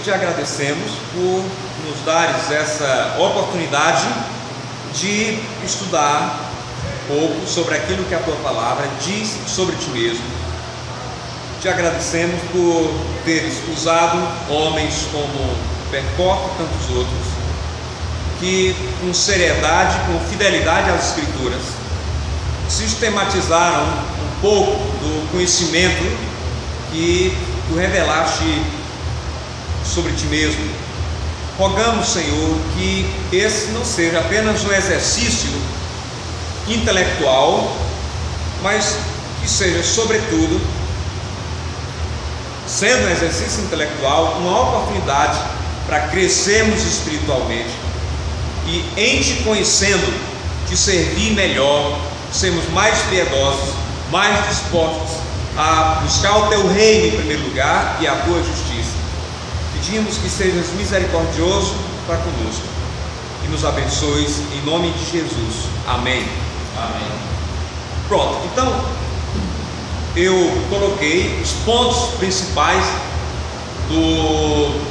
te agradecemos por nos dares essa oportunidade de estudar um pouco sobre aquilo que a tua palavra diz sobre ti mesmo. Te agradecemos por teres usado homens como Berkoff e tantos outros, que com seriedade, com fidelidade às Escrituras, sistematizaram um pouco do conhecimento que tu revelaste sobre ti mesmo. Rogamos, Senhor, que esse não seja apenas um exercício intelectual, mas que seja, sobretudo, sendo um exercício intelectual, uma oportunidade para crescermos espiritualmente e, em te conhecendo, te servir melhor, sermos mais piedosos, mais dispostos a buscar o teu reino em primeiro lugar e a tua justiça. Pedimos que sejas misericordioso para conosco e nos abençoes em nome de Jesus. Amém. Amém. Pronto, então eu coloquei os pontos principais do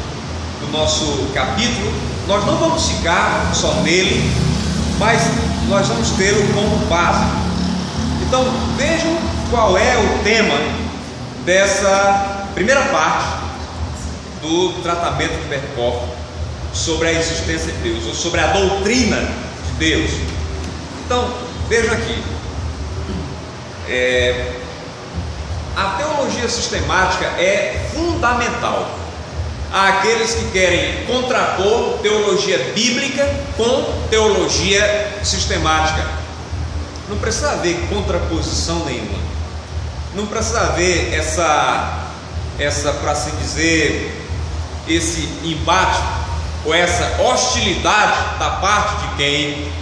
nosso capítulo. Nós não vamos ficar só nele, mas nós vamos tê-lo como base. Então vejam qual é o tema dessa primeira parte do tratamento de Berkoff sobre a existência de Deus, ou sobre a doutrina de Deus. Então vejam aqui, a teologia sistemática é fundamental àqueles que querem contrapor teologia bíblica com teologia sistemática. Não precisa haver contraposição nenhuma, não precisa haver essa, para assim dizer, esse embate ou essa hostilidade da parte de quem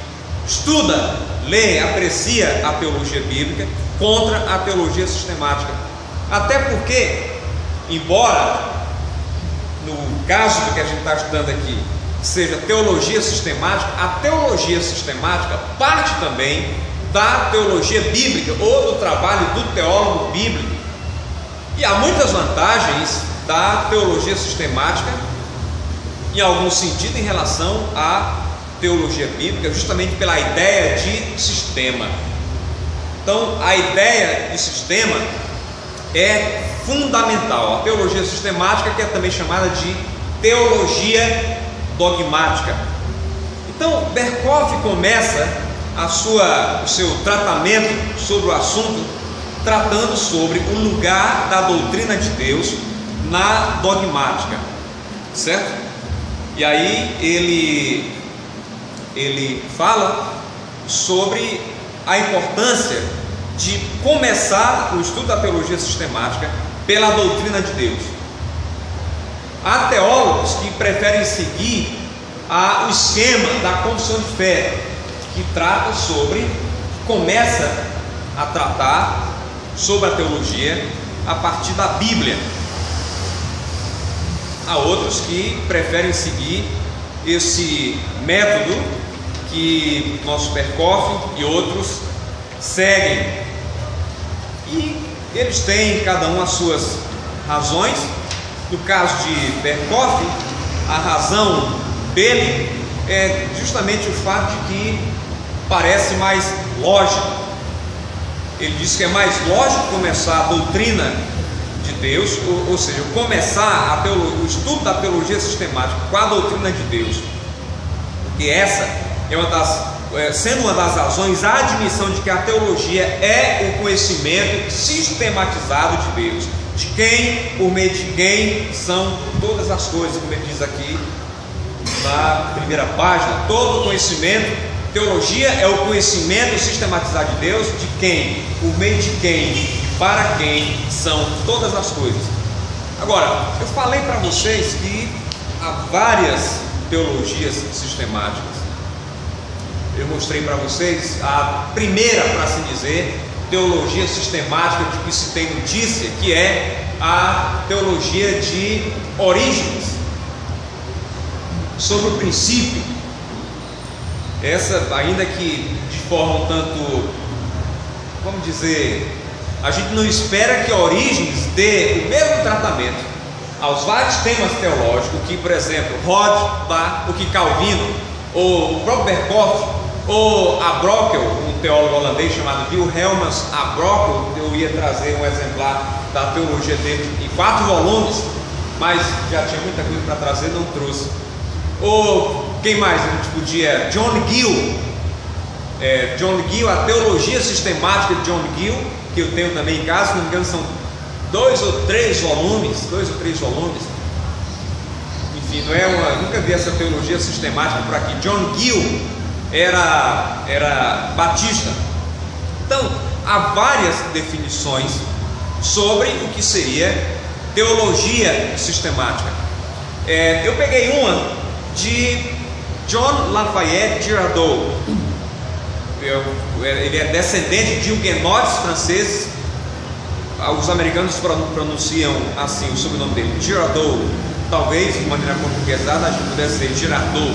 estuda, lê, aprecia a teologia bíblica contra a teologia sistemática. Até porque, embora no caso do que a gente está estudando aqui seja teologia sistemática, a teologia sistemática parte também da teologia bíblica ou do trabalho do teólogo bíblico. E há muitas vantagens da teologia sistemática, em algum sentido, em relação à teologia bíblica, justamente pela ideia de sistema. Então, a ideia de sistema é fundamental. A teologia sistemática, que é também chamada de teologia dogmática. Então, Berkoff começa o seu tratamento sobre o assunto tratando sobre o lugar da doutrina de Deus na dogmática, certo? E aí ele fala sobre a importância de começar o estudo da teologia sistemática pela doutrina de Deus. Há teólogos que preferem seguir o esquema da confissão de fé, que começa a tratar sobre a teologia a partir da Bíblia. Há outros que preferem seguir esse método que nosso Berkoff e outros seguem, e eles têm cada um as suas razões. No caso de Berkoff, a razão dele é justamente o fato de que parece mais lógico. Ele diz que é mais lógico começar a doutrina de Deus, ou seja, começar o estudo da teologia sistemática com a doutrina de Deus, porque essa é sendo uma das razões, a admissão de que a teologia é o conhecimento sistematizado de Deus, de quem, por meio de quem são todas as coisas, como ele diz aqui na primeira página. Todo conhecimento, teologia é o conhecimento sistematizado de Deus, de quem, por meio de quem, para quem são todas as coisas. Agora, eu falei para vocês que há várias teologias sistemáticas. Eu mostrei para vocês a primeira, para assim dizer, teologia sistemática de que se tem notícia, que é a teologia de Orígenes, sobre o princípio. Essa, ainda que de forma um tanto, vamos dizer, a gente não espera que Orígenes dê o mesmo tratamento aos vários temas teológicos que, por exemplo, Rod dá, o que Calvino, ou o próprio Berkhoff, ou Abrockel, um teólogo holandês chamado Wilhelmus Abrockel. Eu ia trazer um exemplar da teologia dele em 4 volumes, mas já tinha muita coisa para trazer, não trouxe. Ou quem mais a gente podia? John Gill, a teologia sistemática de John Gill, que eu tenho também em casa, se não me engano são 2 ou 3 volumes. Enfim, nunca vi essa teologia sistemática por aqui. John Gill era batista. Então, há várias definições sobre o que seria teologia sistemática. Eu peguei uma de John Lafayette Girardot. Ele é descendente de huguenotes franceses. Os americanos pronunciam assim o sobrenome dele, Girardot. Talvez, de maneira portuguesada, acho que pudesse ser Girardot.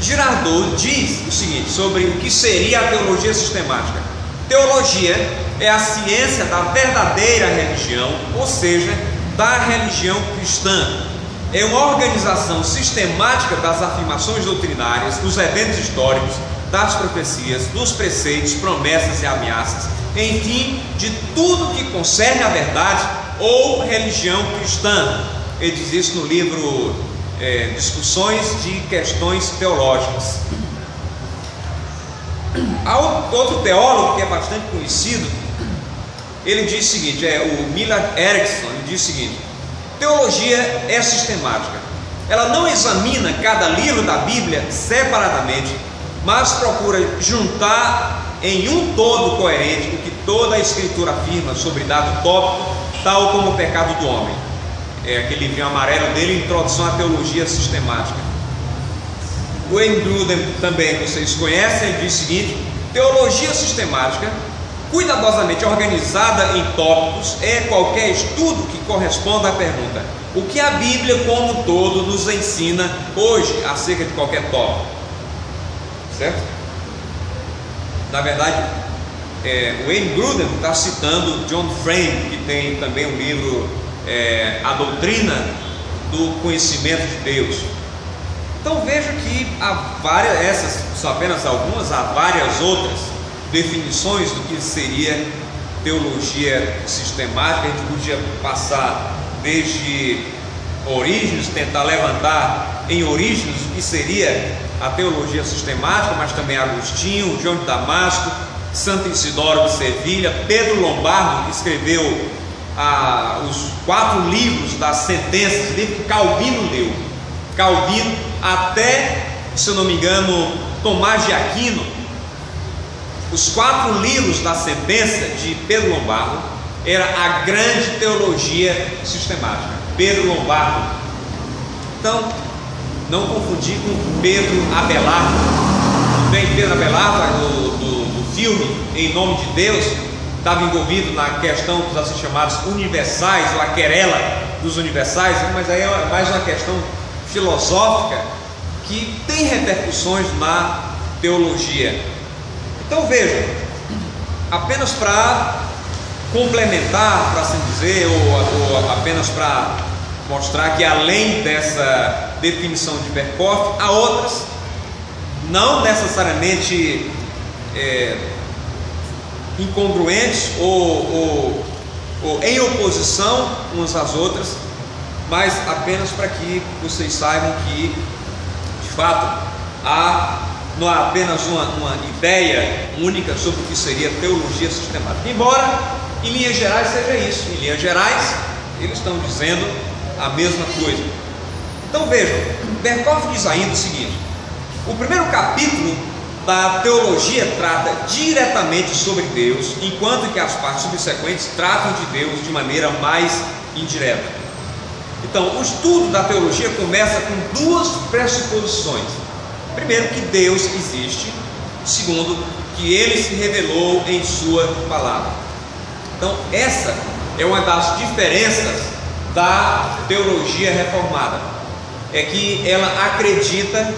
Girardot diz o seguinte sobre o que seria a teologia sistemática. Teologia é a ciência da verdadeira religião, ou seja, da religião cristã. É uma organização sistemática das afirmações doutrinárias, dos eventos históricos, das profecias, dos preceitos, promessas e ameaças, enfim, de tudo que concerne a verdade ou religião cristã. Ele diz isso no livro Discussões de Questões Teológicas. Há outro teólogo que é bastante conhecido, ele diz o seguinte, o Millard Erickson, ele diz o seguinte: teologia é sistemática, ela não examina cada livro da Bíblia separadamente, mas procura juntar em um todo coerente o que toda a Escritura afirma sobre dado tópico, tal como o pecado do homem. Aquele livrinho amarelo dele, Introdução à Teologia Sistemática. O Wayne Grudem também, vocês conhecem, ele diz o seguinte: teologia sistemática, cuidadosamente organizada em tópicos, é qualquer estudo que corresponda à pergunta: o que a Bíblia como um todo nos ensina hoje acerca de qualquer tópico? Certo? Na verdade, o Wayne Grudem está citando John Frame, que tem também um livro, A Doutrina do Conhecimento de Deus. Então veja que há várias, essas são apenas algumas, há várias outras definições do que seria teologia sistemática. A gente podia passar desde Orígenes, tentar levantar em Orígenes o que seria a teologia sistemática, mas também Agostinho, João de Damasco, Santo Isidoro de Sevilha, Pedro Lombardo, que escreveu os 4 livros das sentenças, livro que Calvino leu. Calvino, até, se eu não me engano, Tomás de Aquino. Os 4 livros da sentença de Pedro Lombardo era a grande teologia sistemática. Pedro Lombardo. Então, não confundir com Pedro Abelardo. Tem Pedro Abelardo do filme Em Nome de Deus, estava envolvido na questão dos assim chamados universais, ou a querela dos universais, mas aí é mais uma questão filosófica que tem repercussões na teologia. Então vejam, apenas para complementar, para assim dizer, ou apenas para mostrar que além dessa definição de Berkhoff, há outras, não necessariamente incongruentes ou em oposição umas às outras, mas apenas para que vocês saibam que, de fato, não há apenas uma ideia única sobre o que seria teologia sistemática, embora em linhas gerais seja isso. Em linhas gerais eles estão dizendo a mesma coisa. Então vejam, Berkhoff diz ainda o seguinte: o primeiro capítulo da teologia trata diretamente sobre Deus, enquanto que as partes subsequentes tratam de Deus de maneira mais indireta. Então, o estudo da teologia começa com 2 pressuposições: primeiro, que Deus existe; segundo, que Ele se revelou em Sua palavra. Então, essa é uma das diferenças da teologia reformada, é que ela acredita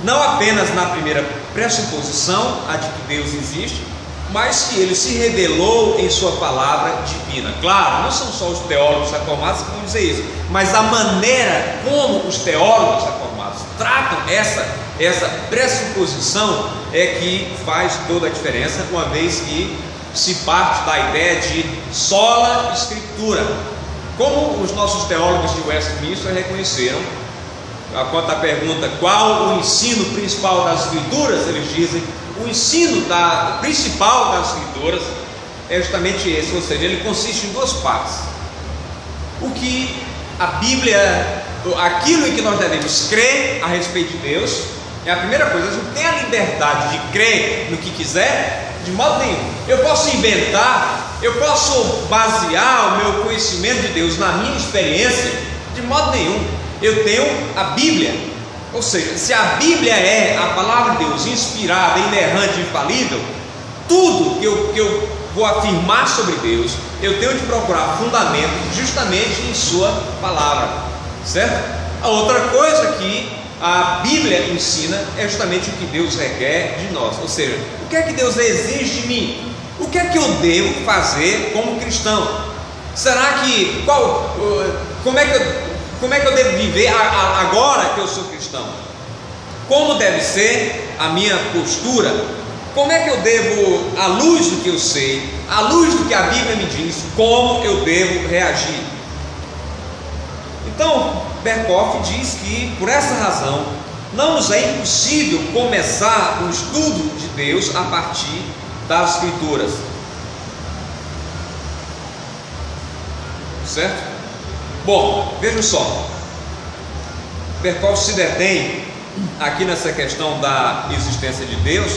não apenas na primeira pressuposição, a de que Deus existe, mas que ele se revelou em sua palavra divina. Claro, não são só os teólogos reformados que vão dizer isso, mas a maneira como os teólogos reformados tratam essa pressuposição é que faz toda a diferença, uma vez que se parte da ideia de sola escritura, como os nossos teólogos de Westminster reconheceram. Quanto à pergunta qual o ensino principal das escrituras, eles dizem: o ensino principal das escrituras é justamente esse, ou seja, ele consiste em duas partes. O que a Bíblia, aquilo em que nós devemos crer a respeito de Deus, é a primeira coisa. A gente tem a liberdade de crer no que quiser? De modo nenhum. Eu posso inventar, eu posso basear o meu conhecimento de Deus na minha experiência? De modo nenhum. Eu tenho a Bíblia, ou seja, se a Bíblia é a palavra de Deus inspirada, inerrante, infalível, tudo que eu vou afirmar sobre Deus, eu tenho de procurar fundamento justamente em sua palavra, certo? A outra coisa que a Bíblia ensina é justamente o que Deus requer de nós, ou seja, o que é que Deus exige de mim? O que é que eu devo fazer como cristão? Será que, como é que eu devo viver agora que eu sou cristão? Como deve ser a minha postura? Como é que eu devo, à luz do que eu sei, à luz do que a Bíblia me diz, como eu devo reagir? Então, Berkhof diz que, por essa razão, não nos é impossível começar o estudo de Deus a partir das Escrituras. Certo? Bom, vejam só, Berkhof se detém aqui nessa questão da existência de Deus.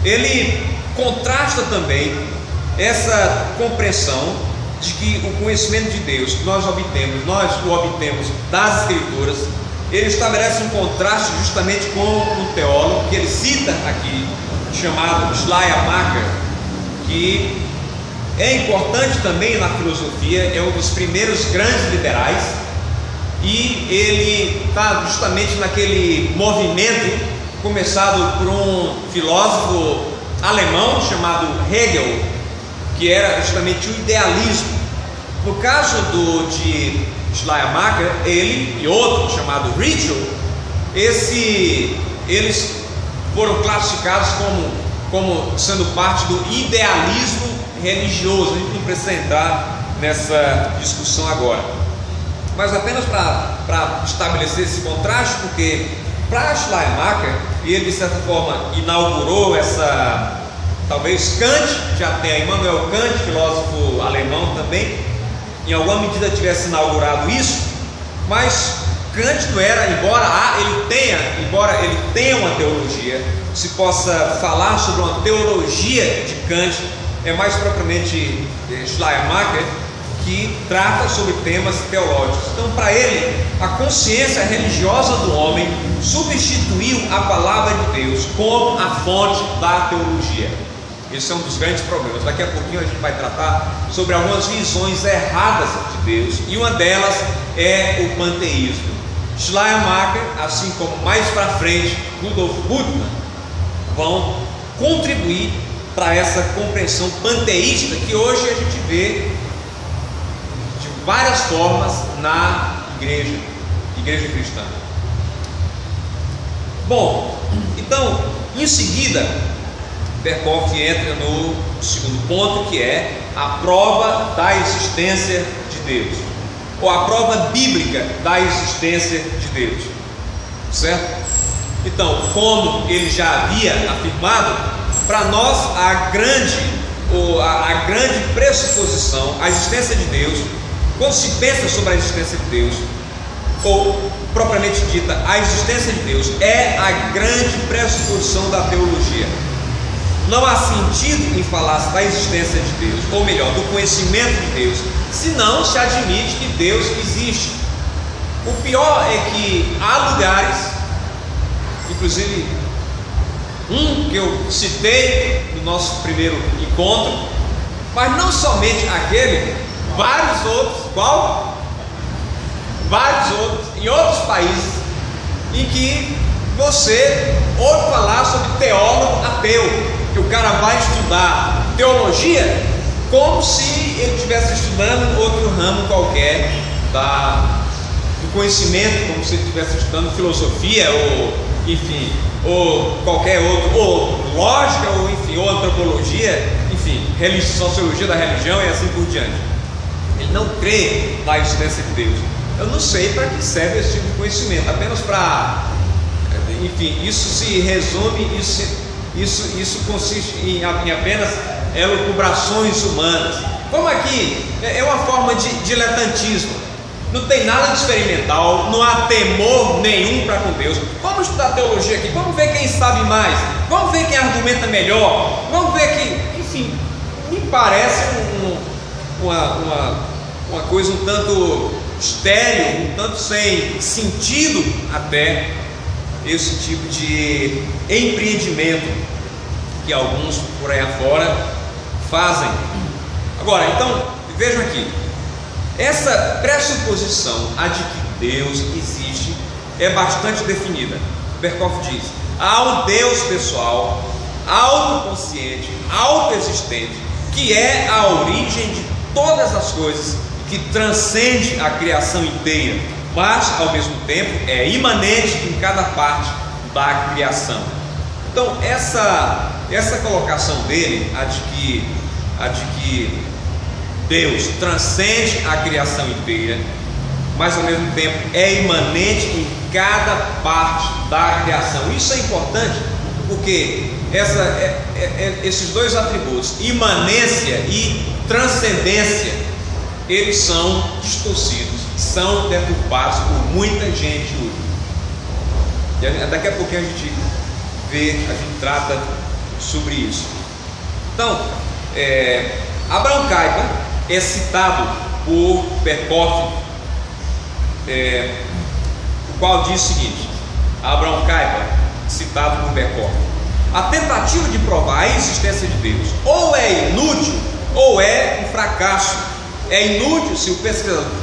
Ele contrasta também essa compreensão de que o conhecimento de Deus que nós o obtemos das Escrituras. Ele estabelece um contraste justamente com um teólogo que ele cita aqui, chamado Schleiermacher, que é importante também na filosofia, é um dos primeiros grandes liberais, e ele está justamente naquele movimento começado por um filósofo alemão chamado Hegel, que era justamente o idealismo. No caso de Schleiermacher, ele e outro chamado Ritschl, eles foram classificados como sendo parte do idealismo religioso. A gente não precisa entrar nessa discussão agora, mas apenas para estabelecer esse contraste, porque para Schleiermacher, e ele de certa forma inaugurou essa, talvez Kant já tenha, Immanuel Kant, filósofo alemão também, em alguma medida tivesse inaugurado isso, mas Kant não era, embora ele tenha uma teologia, se possa falar sobre uma teologia de Kant, é mais propriamente Schleiermacher que trata sobre temas teológicos. Então, para ele, a consciência religiosa do homem substituiu a palavra de Deus como a fonte da teologia. Esse é um dos grandes problemas. Daqui a pouquinho a gente vai tratar sobre algumas visões erradas de Deus, e uma delas é o panteísmo. Schleiermacher, assim como mais para frente Rudolf Bultmann, vão contribuir para essa compreensão panteísta que hoje a gente vê de várias formas na igreja cristã. Bom, então, em seguida, Berkhof entra no segundo ponto, que é a prova da existência de Deus, ou a prova bíblica da existência de Deus, certo? Então, como ele já havia afirmado, para nós a grande pressuposição, a existência de Deus, quando se pensa sobre a existência de Deus, ou propriamente dita, a existência de Deus é a grande pressuposição da teologia. Não há sentido em falar da existência de Deus, ou melhor, do conhecimento de Deus, se não se admite que Deus existe. O pior é que há lugares, inclusive um que eu citei no nosso primeiro encontro, mas não somente aquele, vários outros, vários outros, em outros países, em que você ouve falar sobre teólogo ateu. que o cara vai estudar teologia como se ele estivesse estudando outro ramo qualquer do conhecimento, como se ele estivesse estudando filosofia, ou enfim, ou qualquer outro, ou lógica, ou enfim, ou antropologia, enfim, sociologia da religião e assim por diante. Ele não crê na existência de Deus. Eu não sei para que serve esse tipo de conhecimento, apenas para, enfim, isso se resume, isso consiste em apenas elucubrações humanas. Como aqui é uma forma de diletantismo, não tem nada de experimental, não há temor nenhum para com Deus. Vamos estudar teologia aqui, vamos ver quem sabe mais, vamos ver quem argumenta melhor, vamos ver que, enfim, me parece uma coisa um tanto estéril, um tanto sem sentido até, esse tipo de empreendimento que alguns por aí afora fazem. Agora, então, vejam aqui, essa pressuposição a de que Deus existe é bastante definida. Berkhoff diz: há um Deus pessoal, autoconsciente, autoexistente, que é a origem de todas as coisas, que transcende a criação inteira, mas ao mesmo tempo é imanente em cada parte da criação. Então essa colocação dele, a de que Deus transcende a criação inteira, mas ao mesmo tempo é imanente em cada parte da criação. Isso é importante porque esses dois atributos, imanência e transcendência, eles são distorcidos, são deturpados por muita gente hoje. Daqui a pouquinho a gente trata sobre isso. Então, Abraham Kuyper é citado por Berkhoff, o qual diz o seguinte: Abraham Kuyper, citado por Berkhoff: a tentativa de provar a existência de Deus ou é inútil ou é um fracasso. É inútil se o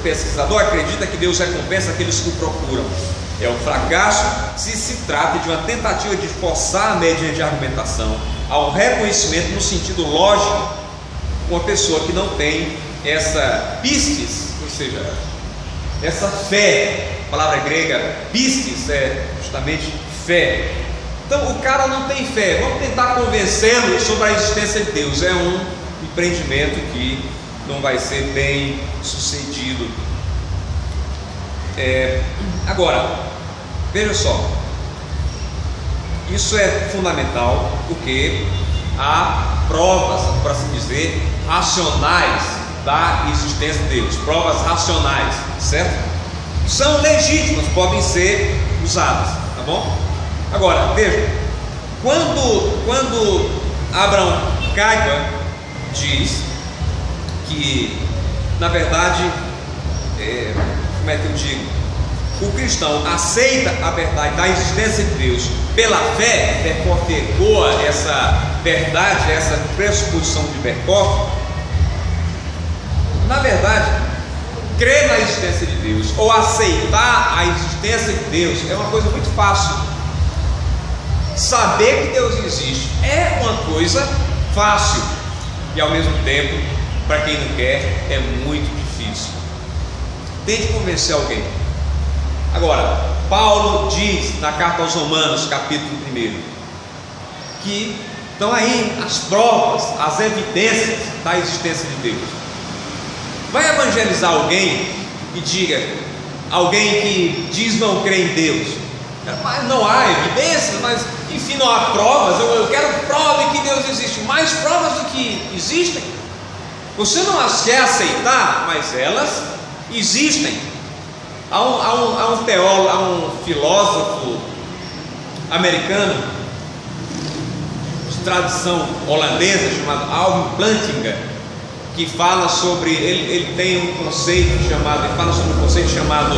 pesquisador acredita que Deus recompensa aqueles que o procuram. É um fracasso se se trata de uma tentativa de forçar, mediante argumentação, ao reconhecimento no sentido lógico, uma pessoa que não tem essa pistis, ou seja, essa fé. A palavra grega pistis é justamente fé. Então o cara não tem fé, vamos tentar convencê-lo sobre a existência de Deus. É um empreendimento que não vai ser bem sucedido. Agora, veja só, isso é fundamental porque há provas, por assim dizer, racionais da existência de Deus, provas racionais, certo? São legítimas, podem ser usadas, tá bom? Agora, veja, quando Abraham Kuyper diz que, na verdade, como é que eu digo? O cristão aceita a verdade da existência de Deus pela fé. Berkhoff ecoa essa verdade, essa pressuposição de Berkhoff. Na verdade, crer na existência de Deus ou aceitar a existência de Deus é uma coisa muito fácil. Saber que Deus existe é uma coisa fácil e, ao mesmo tempo, para quem não quer, é muito difícil. Tente convencer alguém. Agora, Paulo diz na carta aos Romanos, capítulo 1, que estão aí as provas, as evidências da existência de Deus. Vai evangelizar alguém e diga, alguém que diz não crer em Deus, mas não há evidências, mas enfim, não há provas. Eu quero prova de que Deus existe, mais provas do que existem. Você não as quer aceitar, mas elas existem. Há um teólogo, há um filósofo americano de tradição holandesa chamado Alvin Plantinga, que fala sobre, ele tem um conceito chamado, ele fala sobre um conceito chamado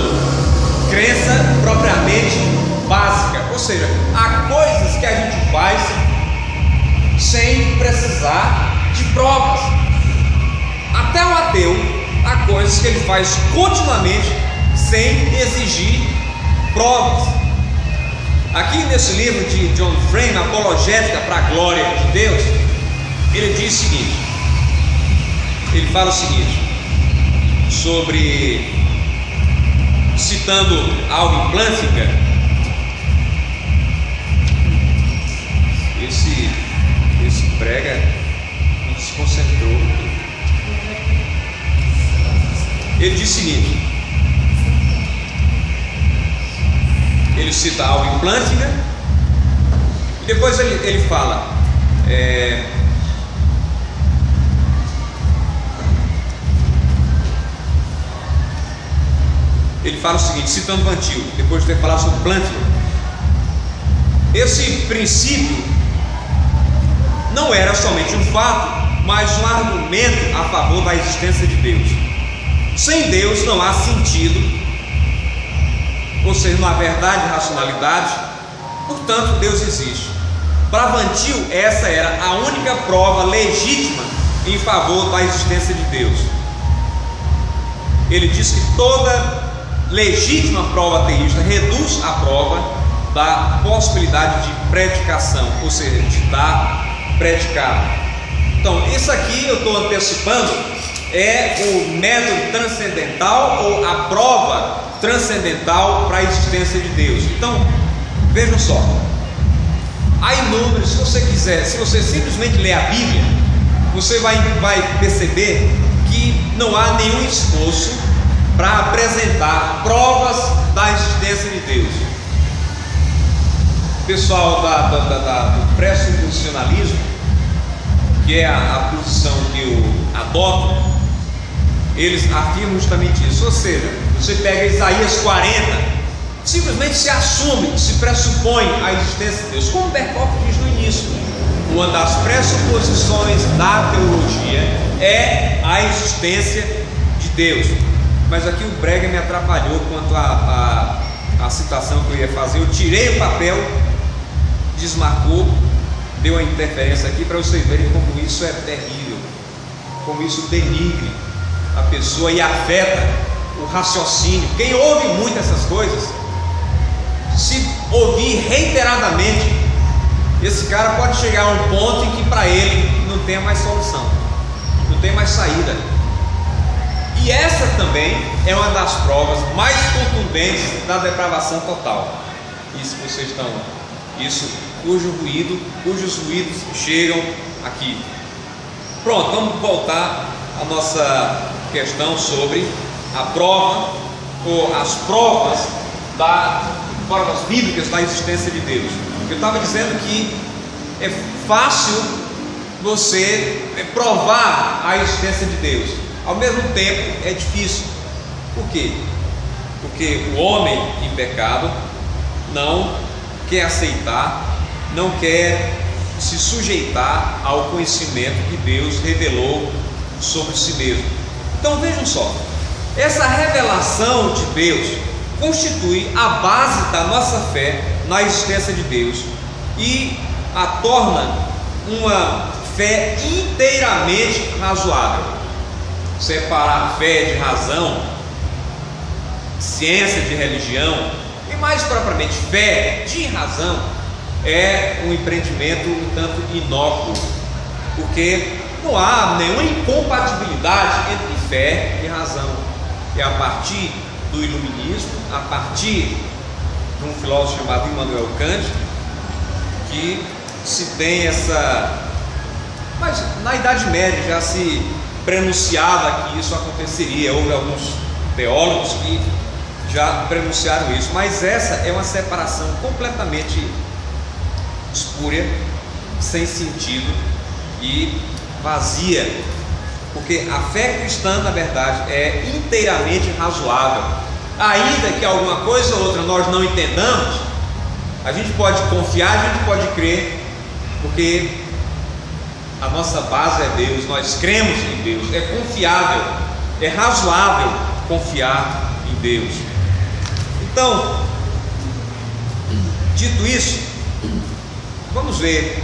crença propriamente básica, ou seja, há coisas que a gente faz sem precisar de provas. Até o ateu, há coisas que ele faz continuamente sem exigir provas. Aqui nesse livro de John Frame, Apologética para a Glória de Deus, ele diz o seguinte, ele fala o seguinte, sobre, citando Alvin Plantinga, esse prega me desconcentrou. Ele diz o seguinte, ele cita Alvin Plantinga e depois ele fala, ele fala o seguinte, citando Van Til, depois de ter falado sobre Plantinga: esse princípio não era somente um fato, mas um argumento a favor da existência de Deus. Sem Deus não há sentido, ou seja, não há verdade e racionalidade, portanto Deus existe. Para Van Til, essa era a única prova legítima em favor da existência de Deus. Ele diz que toda legítima prova ateísta reduz a prova da possibilidade de predicação, ou seja, de dar predicado. Então, isso aqui eu estou antecipando, é o método transcendental ou a prova transcendental para a existência de Deus. Então, vejam só, há inúmeros, se você quiser, se você simplesmente ler a Bíblia, você vai perceber que não há nenhum esforço para apresentar provas da existência de Deus. O pessoal do pré-suposicionalismo, que é a posição que eu adoto, eles afirmam justamente isso. Ou seja, você pega Isaías 40, simplesmente se assume, se pressupõe a existência de Deus, como Berkhoff diz no início. Uma das pressuposições da teologia é a existência de Deus. Mas aqui o Brega me atrapalhou quanto a citação que eu ia fazer. Eu tirei o papel, desmarcou, deu uma interferência aqui, para vocês verem como isso é terrível, como isso denigre a pessoa e afeta o raciocínio. Quem ouve muito essas coisas, se ouvir reiteradamente, esse cara pode chegar a um ponto em que para ele não tem mais solução, não tem mais saída. E essa também é uma das provas mais contundentes da depravação total. Isso que vocês estão, cujos ruídos chegam aqui. Pronto, vamos voltar à nossa questão sobre a prova, ou as provas bíblicas da existência de Deus. Eu estava dizendo que é fácil você provar a existência de Deus, ao mesmo tempo é difícil. Por quê? Porque o homem em pecado não quer aceitar, não quer se sujeitar ao conhecimento que Deus revelou sobre si mesmo. Então vejam só, essa revelação de Deus constitui a base da nossa fé na existência de Deus e a torna uma fé inteiramente razoável. Separar fé de razão, ciência de religião e mais propriamente fé de razão é um empreendimento um tanto inócuo, porque não há nenhuma incompatibilidade entre fé e razão. É a partir do iluminismo, a partir de um filósofo chamado Immanuel Kant, que se tem essa... Mas na Idade Média já se prenunciava que isso aconteceria. Houve alguns teólogos que já prenunciaram isso, mas essa é uma separação completamente espúria, sem sentido e vazia, porque a fé cristã, na verdade, é inteiramente razoável. Ainda que alguma coisa ou outra nós não entendamos, a gente pode confiar, a gente pode crer, porque a nossa base é Deus, nós cremos em Deus, é confiável, é razoável confiar em Deus. Então, dito isso, vamos ver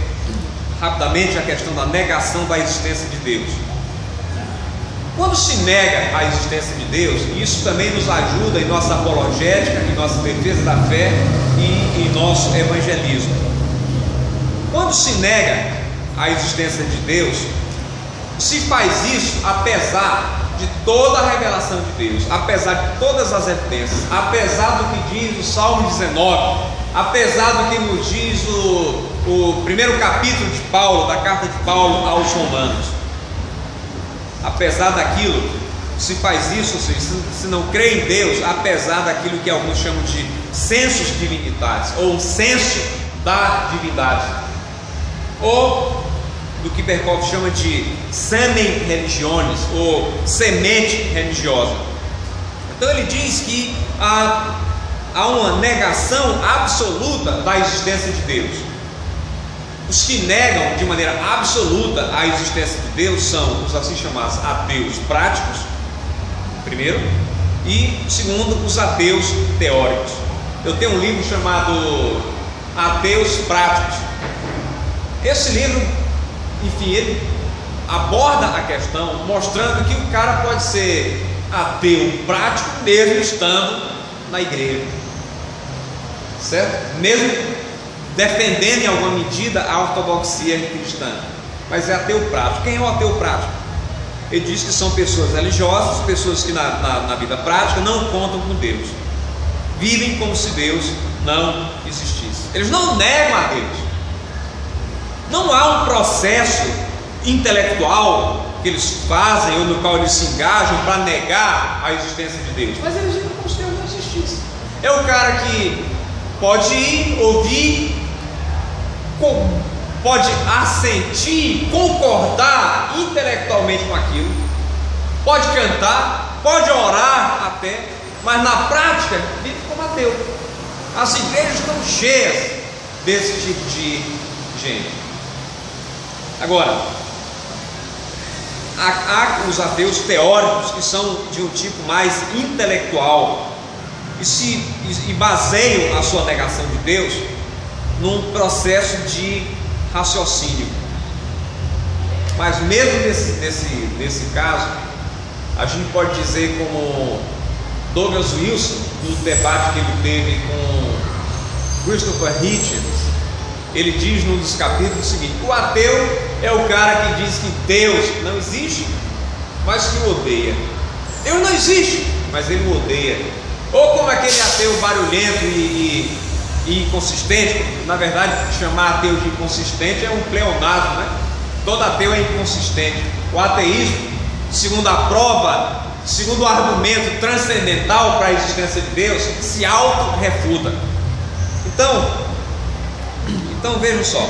rapidamente a questão da negação da existência de Deus. Quando se nega a existência de Deus, isso também nos ajuda em nossa apologética, em nossa defesa da fé e em nosso evangelismo. Quando se nega a existência de Deus, se faz isso apesar de toda a revelação de Deus, apesar de todas as evidências, apesar do que diz o Salmo 19, apesar do que nos diz o primeiro capítulo de Paulo, da carta de Paulo aos Romanos. Apesar daquilo, se faz isso, ou seja, se não crê em Deus, apesar daquilo que alguns chamam de sensus divinitatis, ou senso da divindade, ou do que Berkhof chama de semen religionis, ou semente religiosa. Então ele diz que há uma negação absoluta da existência de Deus. Os que negam de maneira absoluta a existência de Deus são os assim chamados ateus práticos, primeiro, e segundo, os ateus teóricos. Eu tenho um livro chamado Ateus Práticos. Esse livro, enfim, ele aborda a questão mostrando que o cara pode ser ateu prático mesmo estando na igreja, certo? Mesmo defendendo em alguma medida a ortodoxia cristã, mas é ateu prático. Quem é o ateu prático? Ele diz que são pessoas religiosas, pessoas que na vida prática não contam com Deus, vivem como se Deus não existisse. Eles não negam a Deus, não há um processo intelectual que eles fazem ou no qual eles se engajam para negar a existência de Deus, mas eles vivem como se Deus não existisse. É o cara que pode ir, ouvir, pode assentir, concordar intelectualmente com aquilo, pode cantar, pode orar até, mas na prática vive como ateu. As igrejas estão cheias desse tipo de gente. Agora, há os ateus teóricos que são de um tipo mais intelectual e baseiam a sua negação de Deus num processo de raciocínio. Mas mesmo nesse caso, a gente pode dizer, como Douglas Wilson, no debate que ele teve com Christopher Hitchens, ele diz num dos capítulos o seguinte: o ateu é o cara que diz que Deus não existe, mas que o odeia. Deus não existe, mas ele o odeia. Ou como aquele ateu barulhento e inconsistente. Na verdade, chamar ateu de inconsistente é um pleonasmo, né? Todo ateu é inconsistente. O ateísmo, segundo a prova, segundo o argumento transcendental para a existência de Deus, se auto-refuta. Então vejam só,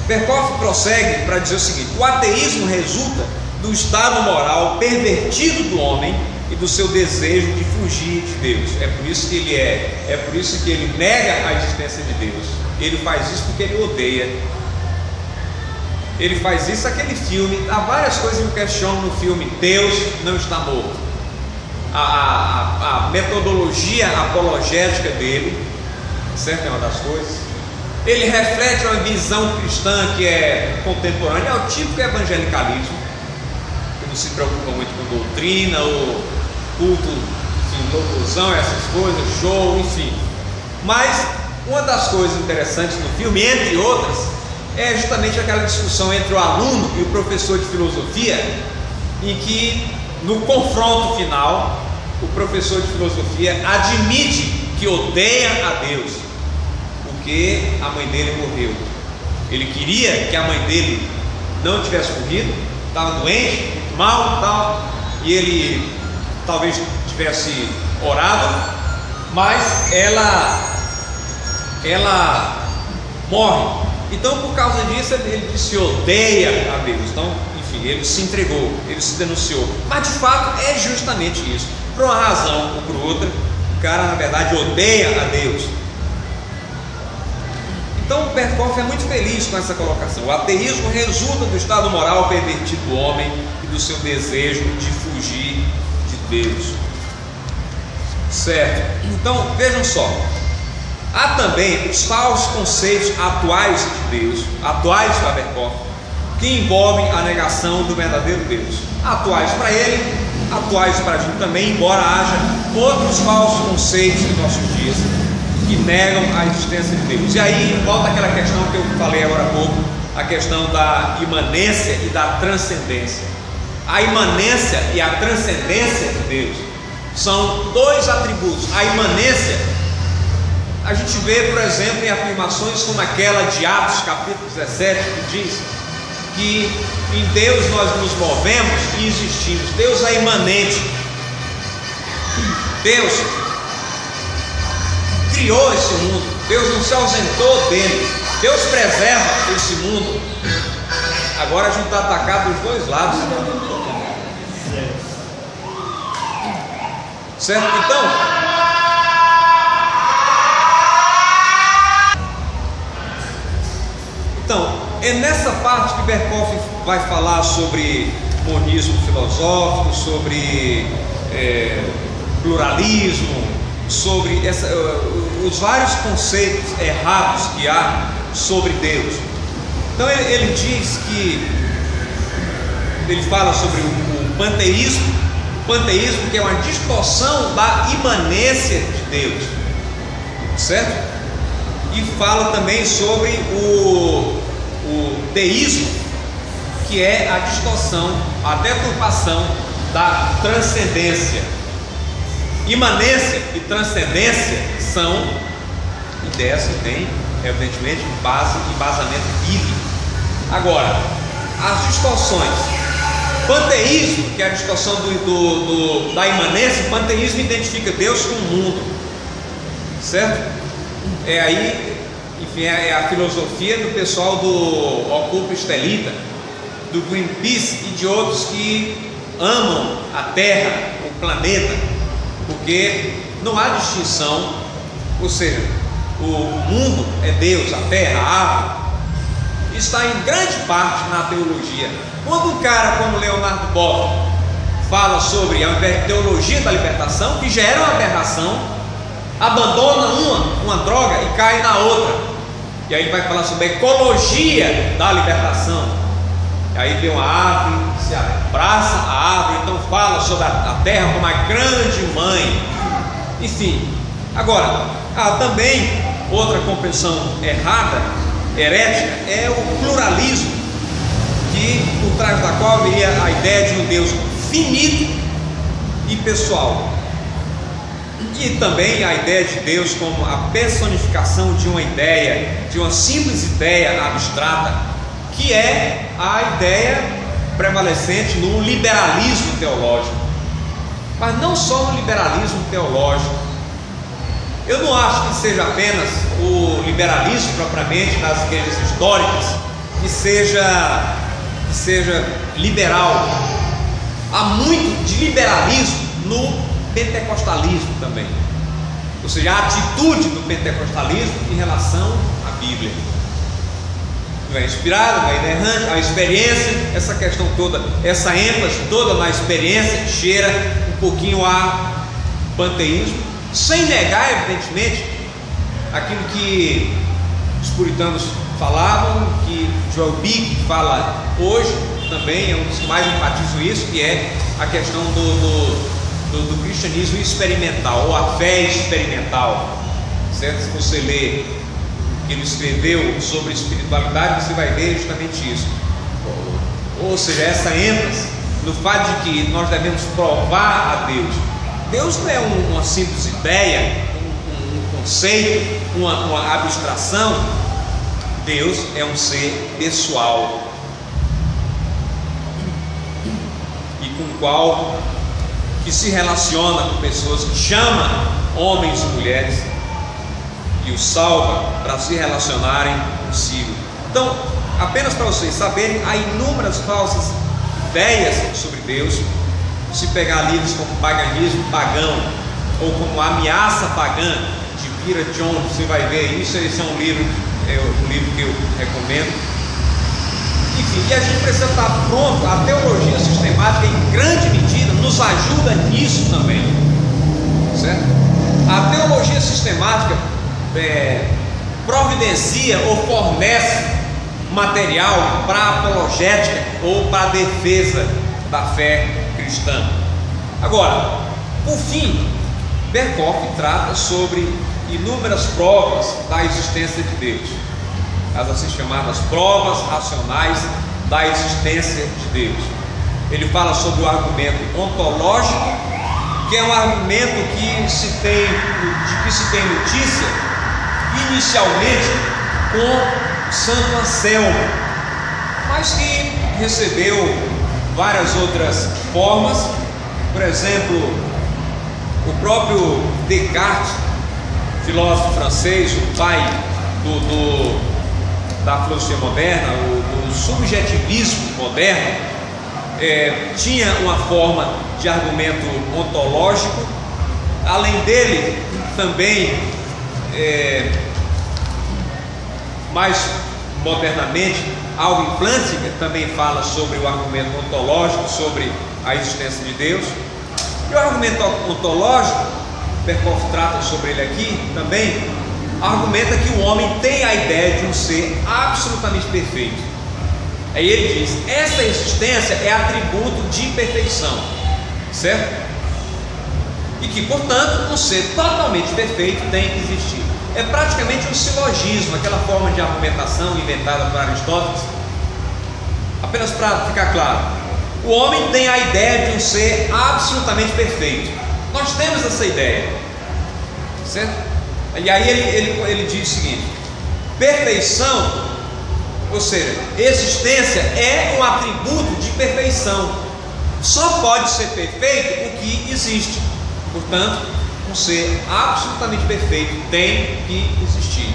Berkhof prossegue para dizer o seguinte: o ateísmo resulta do estado moral pervertido do homem e do seu desejo de fugir de Deus. É por isso que ele nega a existência de Deus. Ele faz isso porque ele odeia. Ele faz isso naquele filme. Há várias coisas que eu questiono no filme Deus Não Está Morto. A metodologia apologética dele, certo? É uma das coisas. Ele reflete uma visão cristã que é contemporânea, é o típico evangelicalismo, que não se preocupa muito com doutrina, ou culto, enfim, louvozão, essas coisas, show, enfim. Mas uma das coisas interessantes no filme, entre outras, é justamente aquela discussão entre o aluno e o professor de filosofia, em que no confronto final o professor de filosofia admite que odeia a Deus porque a mãe dele morreu. Ele queria que a mãe dele não tivesse morrido, estava doente, muito mal e tal, e ele talvez tivesse orado, mas ela morre. Então, por causa disso, ele disse que odeia a Deus. Então, enfim, ele se entregou, ele se denunciou. Mas de fato é justamente isso. Por uma razão ou por outra, o cara na verdade odeia a Deus. Então Berkhof é muito feliz com essa colocação. O ateísmo resulta do estado moral pervertido do homem e do seu desejo de fugir de Deus. Certo? Então vejam só, há também os falsos conceitos atuais de Deus, atuais para Berkhof, que envolvem a negação do verdadeiro Deus, atuais para ele, atuais para a gente também, embora haja outros falsos conceitos em nossos dias que negam a existência de Deus. E aí volta aquela questão que eu falei agora há pouco, a questão da imanência e da transcendência. A imanência e a transcendência de Deus são dois atributos. A imanência a gente vê, por exemplo, em afirmações como aquela de Atos capítulo 17, que diz que em Deus nós nos movemos e existimos. Deus é imanente. Deus criou esse mundo. Deus não se ausentou dele. Deus preserva esse mundo. Agora a gente está atacado dos dois lados. Certo? Então, é nessa parte que Berkhoff vai falar sobre monismo filosófico, sobre pluralismo, sobre os vários conceitos errados que há sobre Deus. Então ele diz que ele fala sobre o panteísmo, que é uma distorção da imanência de Deus, certo? E fala também sobre o teísmo, que é a distorção, a deturpação da transcendência. Imanência e transcendência são ideias que têm, evidentemente, embasamento bíblico. Agora, as distorções, panteísmo, que é a distorção da imanência, o panteísmo identifica Deus com o mundo, certo? É a filosofia do pessoal do Oculto Estelita, do Greenpeace e de outros que amam a Terra, o planeta, porque não há distinção, ou seja, o mundo é Deus, a Terra, a árvore, está em grande parte na teologia. Quando um cara como Leonardo Boff fala sobre a teologia da libertação, que já era uma aberração, abandona uma droga e cai na outra, e aí ele vai falar sobre a ecologia da libertação, e aí vem uma árvore, se abraça a árvore, então fala sobre a terra como a grande mãe, enfim. Agora, há também outra compreensão errada, herética, é o pluralismo, que por trás da qual viria a ideia de um Deus finito e pessoal, e também a ideia de Deus como a personificação de uma ideia, de uma simples ideia abstrata, que é a ideia prevalecente no liberalismo teológico. Mas não só no liberalismo teológico. Eu não acho que seja apenas o liberalismo propriamente nas igrejas históricas que seja liberal. Há muito de liberalismo no pentecostalismo também, ou seja, a atitude do pentecostalismo em relação à Bíblia. Não é inspirado, não é inerrante, a experiência, essa questão toda, essa ênfase toda na experiência cheira um pouquinho a panteísmo, sem negar, evidentemente, aquilo que os puritanos falavam, que Joel Bick fala hoje também, é um dos que mais enfatizam isso, que é a questão do cristianismo experimental, ou a fé experimental, certo? Se você ler o que ele escreveu sobre espiritualidade, você vai ver justamente isso, ou seja, essa ênfase no fato de que nós devemos provar a Deus. Deus não é uma simples ideia, um conceito, uma abstração. Deus é um ser pessoal, e com o qual que se relaciona com pessoas, que chama homens e mulheres e os salva para se relacionarem consigo. Então, apenas para vocês saberem, há inúmeras falsas ideias sobre Deus. Se pegar livros como Paganismo Pagão ou como Ameaça Pagã de Peter Jones, você vai ver isso. Esse é um livro que eu recomendo. Enfim, e a gente precisa estar pronto. A teologia sistemática, em grande medida, nos ajuda nisso também, certo? A teologia sistemática providencia ou fornece material para apologética ou para defesa da fé cristã. Agora, por fim, Berkhof trata sobre inúmeras provas da existência de Deus, as assim chamadas provas racionais da existência de Deus. Ele fala sobre o argumento ontológico, que é um argumento de que se tem notícia inicialmente com Santo Anselmo, mas que recebeu várias outras formas. Por exemplo, o próprio Descartes, filósofo francês, o pai da filosofia moderna, o subjetivismo moderno, tinha uma forma de argumento ontológico. Além dele, também, mais modernamente, Alvin Plantinga também fala sobre o argumento ontológico, sobre a existência de Deus. E o argumento ontológico, Berkhof trata sobre ele aqui também, argumenta que o homem tem a ideia de um ser absolutamente perfeito. Aí ele diz: essa existência é atributo de perfeição, certo? E que, portanto, um ser totalmente perfeito tem que existir. É praticamente um silogismo, aquela forma de argumentação inventada por Aristóteles. Apenas para ficar claro, o homem tem a ideia de um ser absolutamente perfeito. Nós temos essa ideia, certo? E aí ele diz o seguinte: perfeição, ou seja, existência, é um atributo de perfeição. Só pode ser perfeito o que existe. Portanto, um ser absolutamente perfeito tem que existir,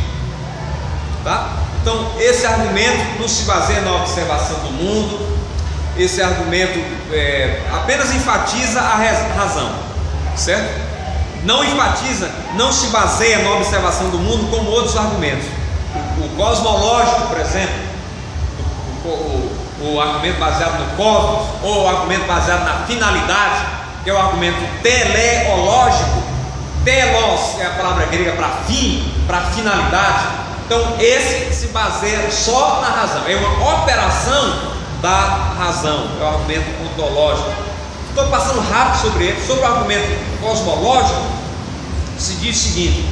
tá? Então, esse argumento não se baseia na observação do mundo. Esse argumento apenas enfatiza a razão, certo? Não enfatiza, não se baseia na observação do mundo como outros argumentos. O cosmológico, por exemplo, o argumento baseado no cosmos, ou o argumento baseado na finalidade, que é o argumento teleológico. Telos é a palavra grega para fim, para finalidade. Então, esse se baseia só na razão, é uma operação da razão, é o argumento ontológico. Estou passando rápido sobre ele. Sobre o argumento cosmológico, se diz o seguinte: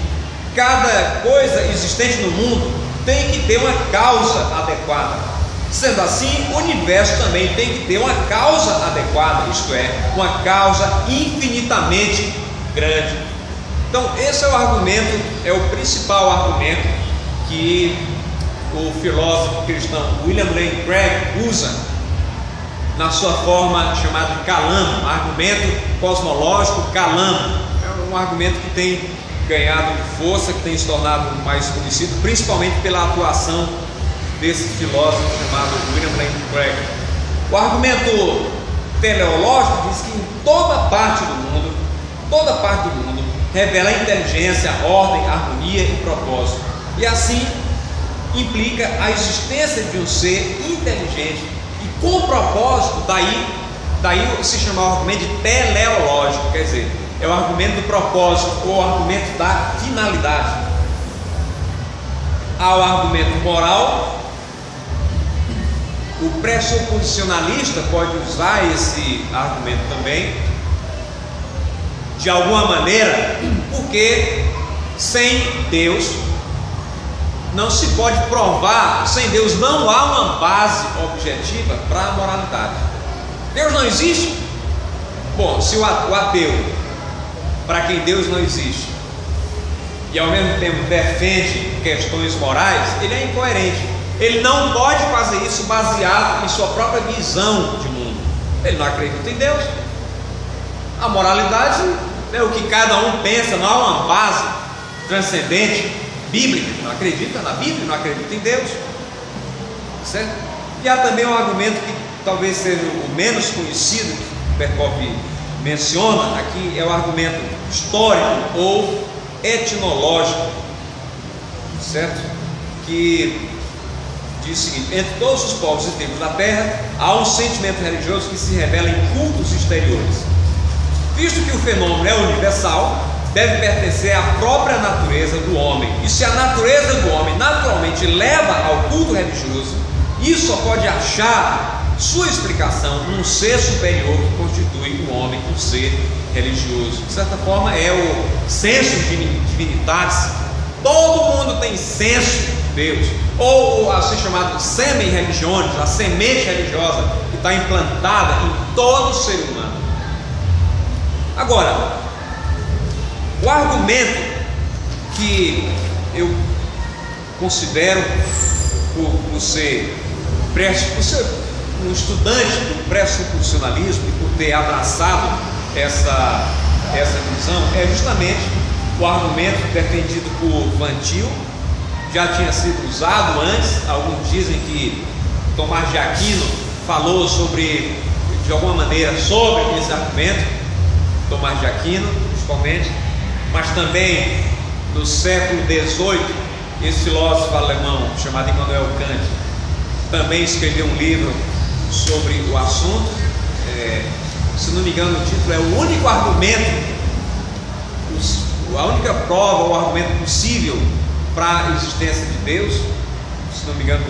cada coisa existente no mundo tem que ter uma causa adequada. Sendo assim, o universo também tem que ter uma causa adequada, isto é, uma causa infinitamente grande. Então, esse é o argumento, é o principal argumento que o filósofo cristão William Lane Craig usa na sua forma chamada de calamo, argumento cosmológico calamo. É um argumento que tem ganhado força, que tem se tornado mais conhecido, principalmente pela atuação desse filósofo chamado William Lane Craig. O argumento teleológico diz que em toda parte do mundo, revela inteligência, ordem, harmonia e propósito. E assim implica a existência de um ser inteligente e com propósito. Daí se chama o argumento de teleológico, quer dizer, é o argumento do propósito ou o argumento da finalidade. Há o argumento moral. O pressuposicionalista pode usar esse argumento também, de alguma maneira, porque sem Deus não se pode provar, sem Deus não há uma base objetiva para a moralidade. Deus não existe? Bom, se o ateu, para quem Deus não existe, e ao mesmo tempo defende questões morais, ele é incoerente. Ele não pode fazer isso baseado em sua própria visão de mundo. Ele não acredita em Deus. A moralidade é o que cada um pensa, não há uma base transcendente bíblica. Não acredita na Bíblia, não acredita em Deus, certo? E há também um argumento que talvez seja o menos conhecido, que Berkhof menciona aqui, é o argumento histórico ou etnológico, certo? Que diz o seguinte: entre todos os povos e tribos da terra há um sentimento religioso que se revela em cultos exteriores. Visto que o fenômeno é universal, deve pertencer à própria natureza do homem. E se a natureza do homem naturalmente leva ao culto religioso, isso só pode achar sua explicação num ser superior que constitui o homem um ser religioso. De certa forma, é o senso divinitatis. Todo mundo tem senso de Deus, ou assim chamado semen religionis, a semente religiosa que está implantada em todo ser humano. Agora, o argumento que eu considero por ser um estudante do pressuposicionalismo e por ter abraçado essa visão é justamente o argumento defendido por Van Til. Já tinha sido usado antes. Alguns dizem que Tomás de Aquino falou de alguma maneira sobre esse argumento, Tomás de Aquino principalmente, mas também no século XVIII esse filósofo alemão chamado Immanuel Kant também escreveu um livro sobre o assunto. Se não me engano, o título é O Único Argumento, a única prova ou argumento possível para a existência de Deus. Se não me engano,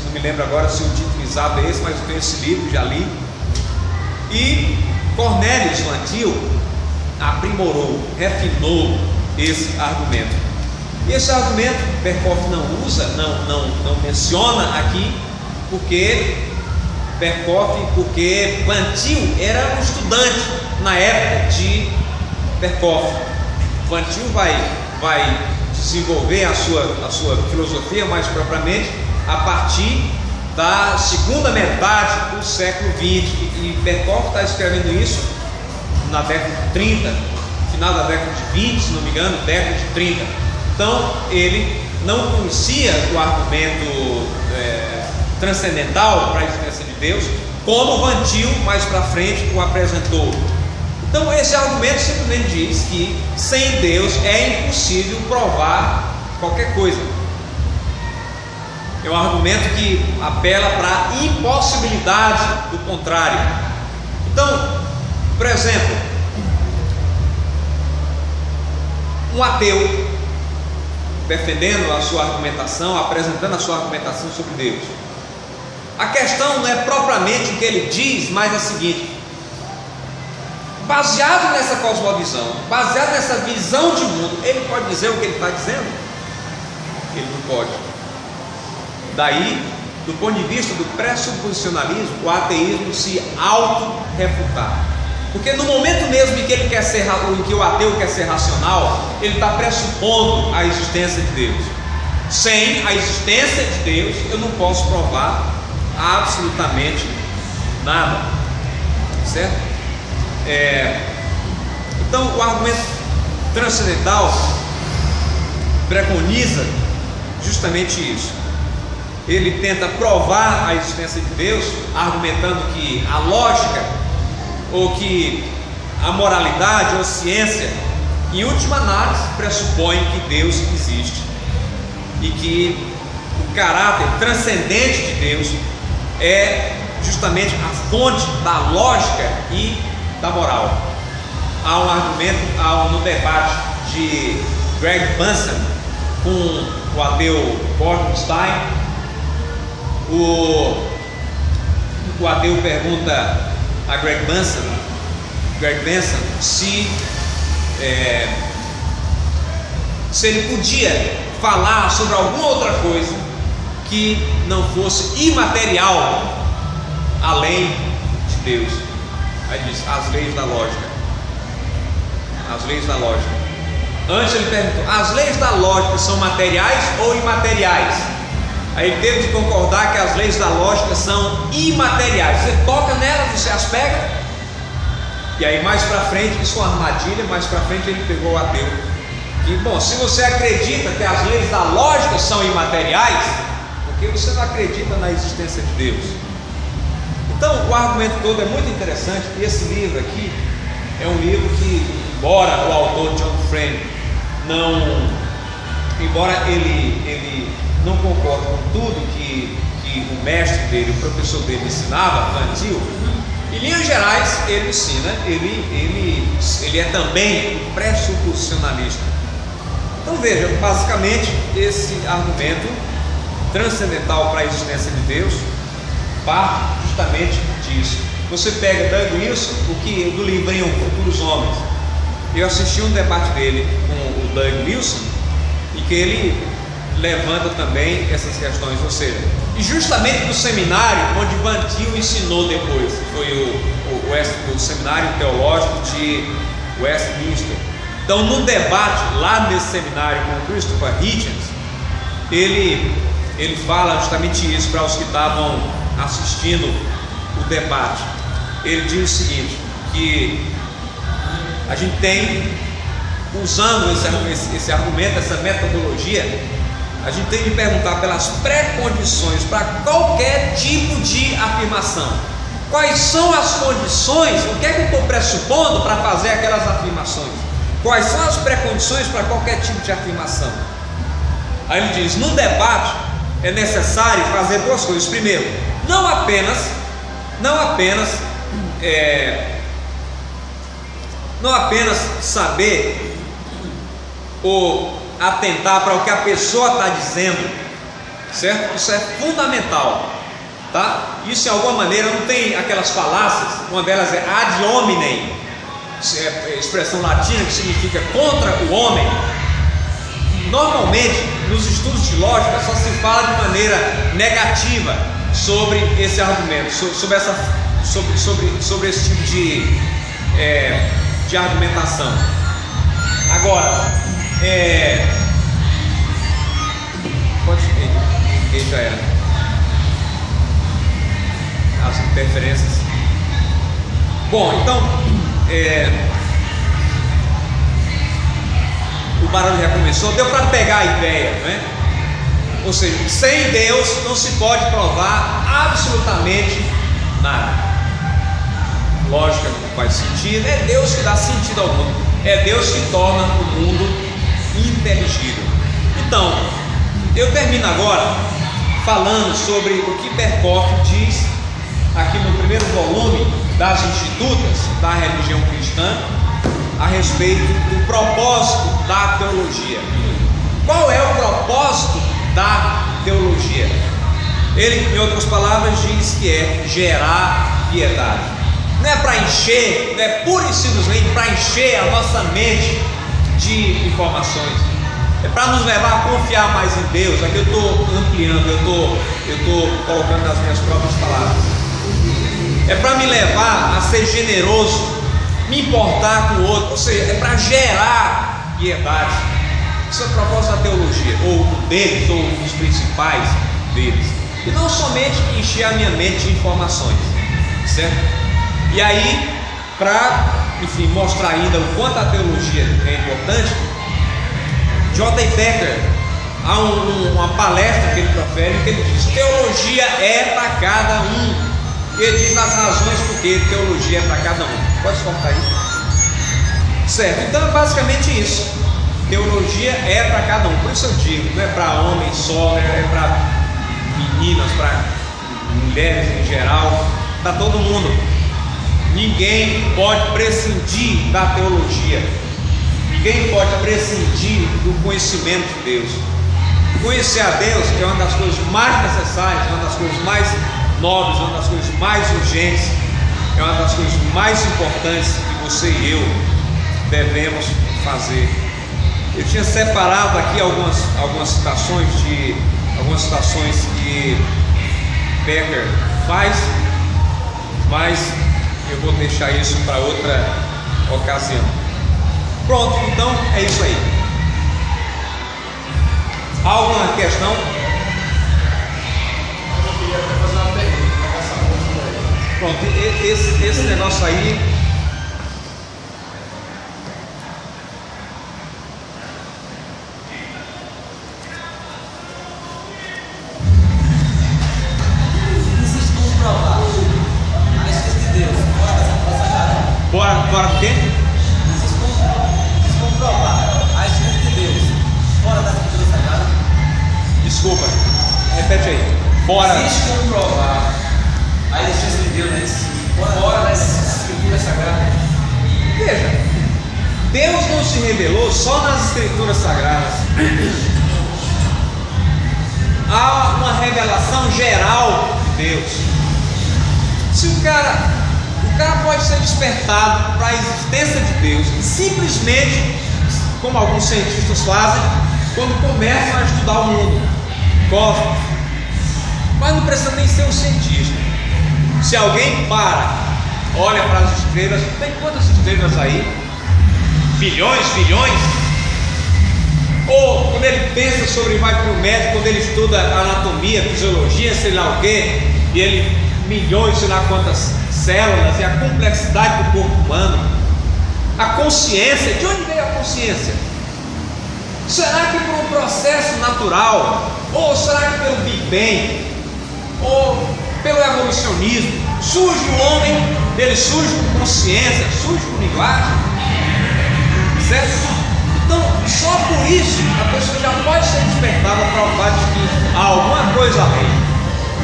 não me lembro agora se o título exato é esse, mas eu tenho esse livro, já li. E Cornelius Van Til aprimorou, refinou esse argumento. E esse argumento Berkhoff não usa, não menciona aqui, porque Van Til era um estudante na época de Berkhoff. Van Til vai desenvolver a sua filosofia mais propriamente a partir da segunda metade do século XX, e Berkhoff está escrevendo isso na década de 30, final da década de 20, se não me engano, década de 30. Então ele não conhecia o argumento transcendental para a existência de Deus, como Van Til mais para frente o apresentou. Então esse argumento simplesmente diz que sem Deus é impossível provar qualquer coisa. É um argumento que apela para a impossibilidade do contrário. Então, por exemplo, um ateu defendendo a sua argumentação, apresentando a sua argumentação sobre Deus, a questão não é propriamente o que ele diz, mas é a seguinte: baseado nessa cosmovisão, baseado nessa visão de mundo, ele pode dizer o que ele está dizendo? Ele não pode. Daí, do ponto de vista do pressuposicionalismo, o ateísmo se auto-refutar. Porque no momento mesmo em que o ateu quer ser racional, ele está pressupondo a existência de Deus. Sem a existência de Deus, eu não posso provar absolutamente nada, certo? Então o argumento transcendental preconiza justamente isso. Ele tenta provar a existência de Deus, argumentando que a lógica, ou que a moralidade ou a ciência, em última análise, pressupõe que Deus existe, e que o caráter transcendente de Deus é justamente a fonte da lógica e da moral. Há um argumento no debate de Greg Bunsen com o ateu Gordon Stein. O ateu pergunta a Greg Bunsen se ele podia falar sobre alguma outra coisa que não fosse imaterial além de Deus. Aí diz: as leis da lógica. As leis da lógica. Antes ele perguntou: as leis da lógica são materiais ou imateriais? Aí ele teve de concordar que as leis da lógica são imateriais. Você toca nelas, você as pega. E aí mais para frente, isso é uma armadilha, mais para frente ele pegou o ateu. E bom, se você acredita que as leis da lógica são imateriais, por que você não acredita na existência de Deus? Então o argumento todo é muito interessante. E esse livro aqui é um livro que, embora o autor John Frame embora ele não concorde com tudo que o mestre dele, o professor dele ensinava, Van Til, em linhas gerais ele ensina, ele é também um pressuposicionalista. Então veja, basicamente esse argumento transcendental para a existência de Deus, parte justamente disso. Você pega Doug Wilson, do livrinho Futuros Homens. Eu assisti um debate dele com o Doug Wilson, e que ele levanta também essas questões, ou seja, e justamente no seminário onde Van Til ensinou depois, foi o seminário teológico de Westminster. Então, no debate lá nesse seminário com Christopher Hitchens, ele fala justamente isso para os que estavam assistindo o debate. Ele diz o seguinte, que a gente tem, usando esse argumento, essa metodologia, a gente tem que perguntar pelas pré-condições para qualquer tipo de afirmação. Quais são as condições? O que é que eu estou pressupondo para fazer aquelas afirmações? Quais são as pré-condições para qualquer tipo de afirmação? Aí ele diz: no debate é necessário fazer duas coisas. Primeiro, não apenas saber ou atentar para o que a pessoa está dizendo, certo? Isso é fundamental, tá? Isso, em alguma maneira, não tem aquelas falácias. Uma delas é ad hominem, expressão latina que significa contra o homem. Normalmente, nos estudos de lógica, só se fala de maneira negativa sobre esse argumento, sobre esse tipo de argumentação. Agora, pode que já era as interferências. Bom, então o barulho já começou, deu para pegar a ideia, né? Ou seja, sem Deus não se pode provar absolutamente nada. Lógica não faz sentido, é Deus que dá sentido ao mundo, é Deus que torna o mundo inteligível. Então, eu termino agora falando sobre o que Berkhof diz aqui no primeiro volume das Institutas da Religião Cristã a respeito do propósito da teologia. Qual é o propósito da teologia? Ele, em outras palavras, diz que é gerar piedade. Não é para encher, não é pura e simplesmente para encher a nossa mente de informações. É para nos levar a confiar mais em Deus. Aqui eu estou ampliando, eu estou colocando nas minhas próprias palavras. É para me levar a ser generoso, me importar com o outro, ou seja, é para gerar piedade. Isso é o propósito da teologia, ou um deles, ou um dos principais deles. E não somente encher a minha mente de informações, certo? E aí, para, enfim, mostrar ainda o quanto a teologia é importante, J.I. Packer, há uma palestra que ele profere, que ele diz: teologia é para cada um. Ele diz as razões por que teologia é para cada um. Pode cortar aí? Certo, então é basicamente isso. Teologia é para cada um. Por isso eu digo, não é para homem só, é para meninas, para mulheres em geral, para todo mundo. Ninguém pode prescindir da teologia. Ninguém pode prescindir do conhecimento de Deus. Conhecer a Deus é uma das coisas mais necessárias, uma das coisas mais nobres, uma das coisas mais urgentes, é uma das coisas mais importantes que você e eu devemos fazer. Eu tinha separado aqui algumas citações que Packer faz, mas eu vou deixar isso para outra ocasião. Pronto, então é isso aí. Alguma questão? Eu queria fazer uma pergunta para essa moça aí. Pronto, esse negócio aí. Existe como provar a existência de Deus fora das Escrituras Sagradas? Bora o quê? Existe como provar a existência de Deus fora das Escrituras Sagradas? Desculpa, repete aí. Bora. Existe como provar a existência de Deus fora das Escrituras Sagradas? Veja, Deus não se revelou só nas Escrituras Sagradas. há uma revelação geral de Deus. Se o cara pode ser despertado para a existência de Deus simplesmente, como alguns cientistas fazem, quando começam a estudar o mundo cósmico. Mas não precisa nem ser um cientista. Se alguém olha para as estrelas, tem quantas estrelas aí? Bilhões? Ou quando ele pensa sobre, vai para o médico, quando ele estuda anatomia, fisiologia, sei lá o que, e ele milhões, sei lá quantas células, e a complexidade do corpo humano, a consciência, de onde veio a consciência? Será que por um processo natural, ou será que pelo Big Bang, ou pelo evolucionismo, surge o homem, ele surge com consciência, surge com linguagem, certo? Então, só por isso, a pessoa já pode ser despertada para o fato de que há alguma coisa além.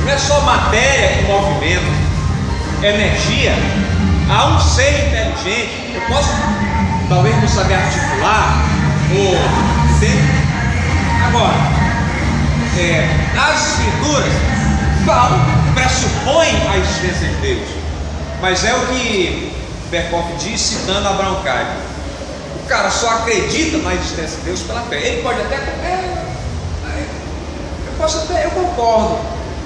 Não é só matéria em movimento, energia. Há um ser inteligente. Eu posso, talvez, não saber articular, ou agora, as escrituras pressupõem a existência de Deus, mas é o que Berkoff diz, citando Abraham Kuyper. O cara só acredita na existência de Deus pela fé. Ele pode até eu concordo,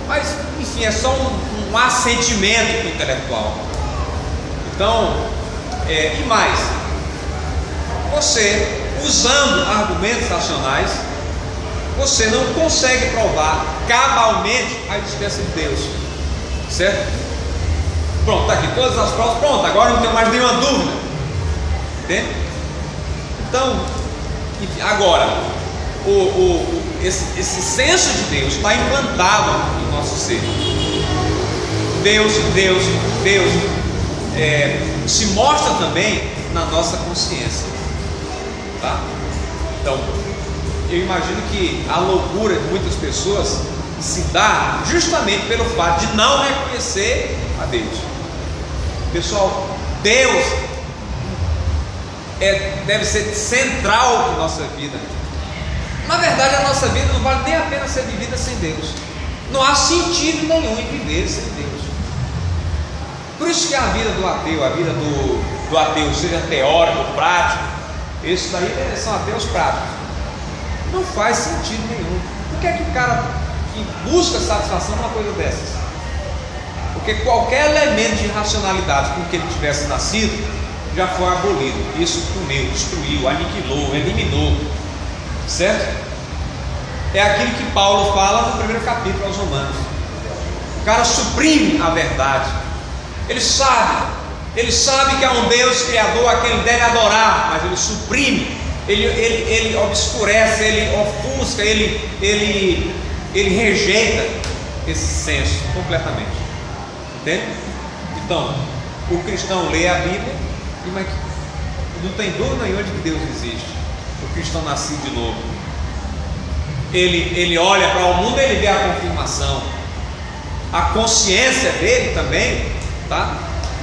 mas enfim, é só um assentimento intelectual. Então, e mais, você, usando argumentos racionais, você não consegue provar cabalmente a existência de Deus, certo? Pronto, está aqui todas as provas, pronto, agora não tenho mais nenhuma dúvida, entende? Então, enfim, agora, esse senso de Deus está implantado no nosso ser. Deus se mostra também na nossa consciência, tá? Então, eu imagino que a loucura de muitas pessoas se dá justamente pelo fato de não reconhecer a Deus. Pessoal, Deus deve ser central em nossa vida. Na verdade, a nossa vida não vale nem a pena ser vivida sem Deus. Não há sentido nenhum em viver sem Deus. Por isso que a vida do ateu, seja teórico, prático, esses daí são ateus práticos, não faz sentido nenhum. Por que é que o cara que busca satisfação numa coisa dessas? Porque qualquer elemento de racionalidade com que ele tivesse nascido já foi abolido. Isso comeu, destruiu, aniquilou, eliminou, certo? É aquilo que Paulo fala no primeiro capítulo aos Romanos. O cara suprime a verdade. Ele sabe que há um Deus Criador a quem ele deve adorar, mas ele suprime, ele obscurece, ele ofusca, ele rejeita esse senso completamente, entende? Então, o cristão lê a Bíblia e não tem dúvida nenhuma de que Deus existe. O cristão nascido de novo, ele olha para o mundo e ele vê a confirmação, a consciência dele também, tá?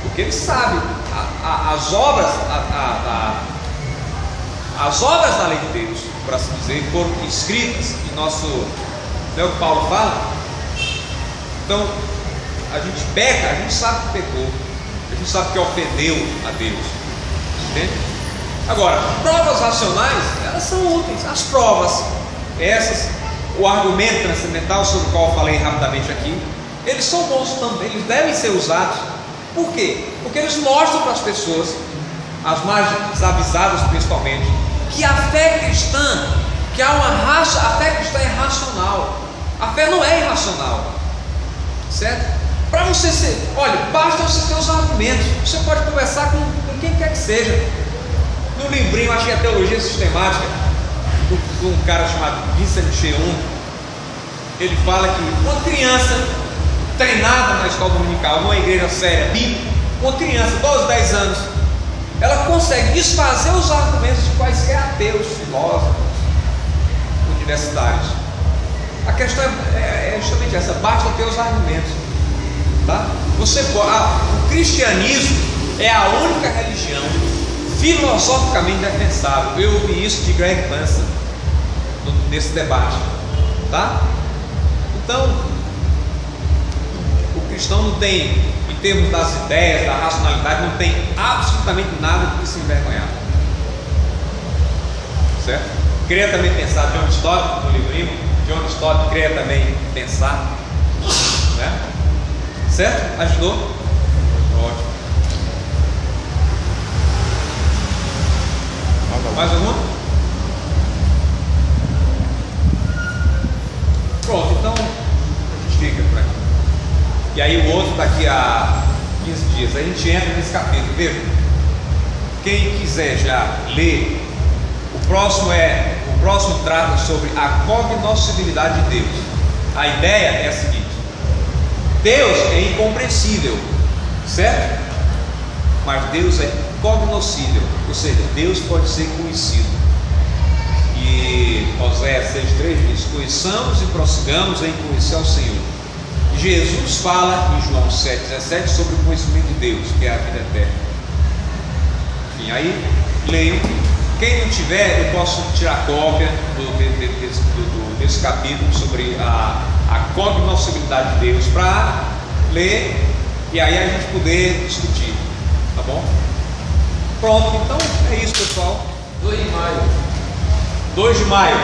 Porque ele sabe as obras da lei de Deus, por assim dizer, foram escritas em nosso, não é o que Paulo fala? Então, a gente peca, a gente sabe que pecou, a gente sabe que ofendeu a Deus, entende? Agora, provas racionais, elas são úteis. As provas, essas, o argumento transcendental sobre o qual eu falei rapidamente aqui, eles são bons também, eles devem ser usados. Por quê? Porque eles mostram para as pessoas, as mais desavisadas principalmente, que a fé cristã, a fé cristã é racional. A fé não é irracional, certo? Para você ser, olha, basta você ter os argumentos. Você pode conversar com quem quer que seja. No livrinho, acho que é Teologia Sistemática, de um cara chamado Vincent Cheung, ele fala que uma criança treinada na escola dominical, numa igreja séria, bíblica, uma criança, 12, 10 anos, ela consegue desfazer os argumentos de quaisquer ateus, filósofos, universitários. A questão é justamente essa: basta ter os argumentos, tá? O cristianismo é a única religião filosoficamente defensável. Eu ouvi isso de Greg Panson nesse debate, tá? Então, o cristão não tem, em termos das ideias, da racionalidade, não tem absolutamente nada de que se envergonhar. Certo? Queria também pensar, John Stott, no livrinho, John Stott queria também pensar, né? Certo? Ajudou? Ótimo. Mais alguma? Pronto, então a gente fica por aqui. E aí o outro daqui a 15 dias. A gente entra nesse capítulo. Veja, quem quiser já ler, o próximo trata sobre a cognoscibilidade de Deus. A ideia é a seguinte: Deus é incompreensível, certo? Mas Deus é cognoscível, ou seja, Deus pode ser conhecido. E Oséias 6,3 diz: conheçamos e prossigamos em conhecer ao Senhor. E Jesus fala em João 7,17 sobre o conhecimento de Deus, que é a vida eterna. Enfim, aí leiam. Quem não tiver, eu posso tirar cópia desse capítulo sobre a cognoscibilidade de Deus para ler e aí a gente poder discutir, tá bom? Pronto, então é isso, pessoal. 2 de maio. 2 de maio.